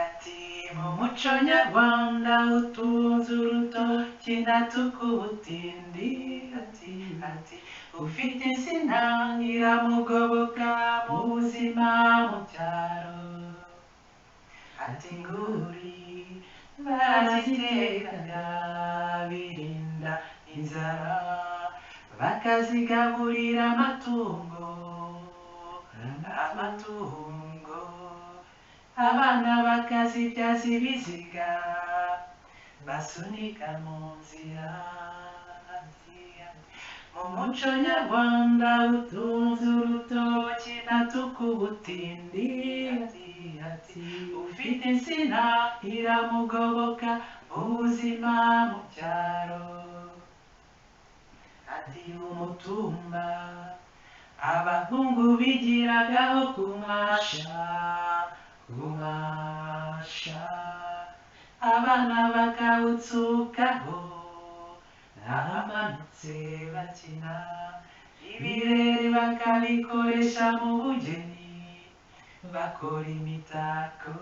Ati mu muco nyarwanda utunze urutoki ntatukubutindi. Ati ufite insina iramugoboka mu buzima mu cyaro. Ati nguri barazitekaga birinda inzara, bakazigaburira amatungo. Abana bakazibyaza ibiziga basunika mu nzira. Mu muco nyarwanda utunze urutoki ntatukubutindi. Ati ufite insina iramugoboka mu buzima mu cyaro. Ati umutumba abahungu bigiragaho kumasha, abana bakawutsukaho n'abamanutse bakina. Ibirere bakabikoresha mu bugeni bakora imitako.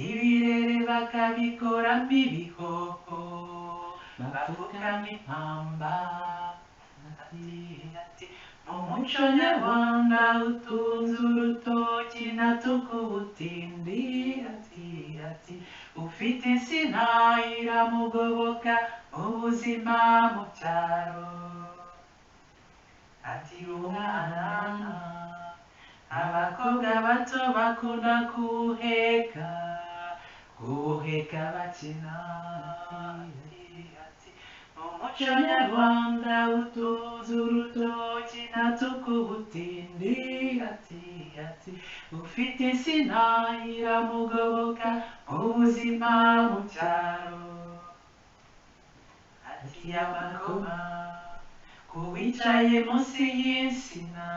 Ibirere bakabikoramo ibihoho bapfukamo impamba. Ati mu muco nyarwanda utunze urutoki ntatukubutindi. Ati ufite insina iramugoboka mu buzima mu cyaro. Ati umwana abakobwa bato bakunda kuwuheka bakina. Mu muco nyarwanda utunze urutoki ntatukubutindi. Ati ufite insina iramugoboka mu buzima mu cyaro. Ati amakoma ku wicaye munsi y'insina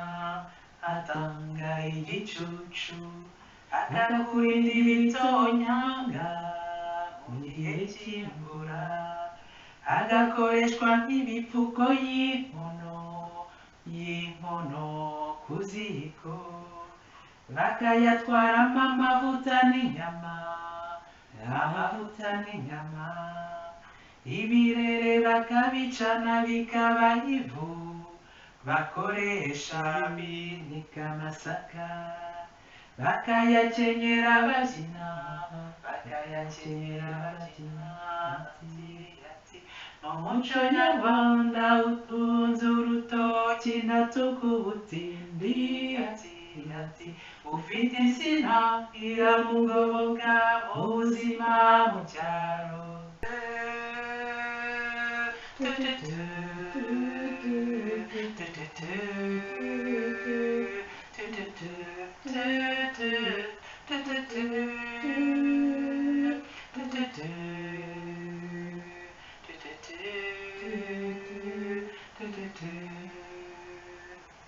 atanga igicucu, akakurinda ibitonyanga mu gihe cy'imvura, agakoreshwa nk'ibipfuko y'inkono ku ziko, bakayatwaramo amavuta n'inyama. Ibirere bakabicana bikaba ivu bakoresha binika amasaka, bakayakenyera babyina. Mu muco nyarwanda utunze urutoki ntatukubutindi. Ati ufite insina iramugoboka mu buzima mu cyaro.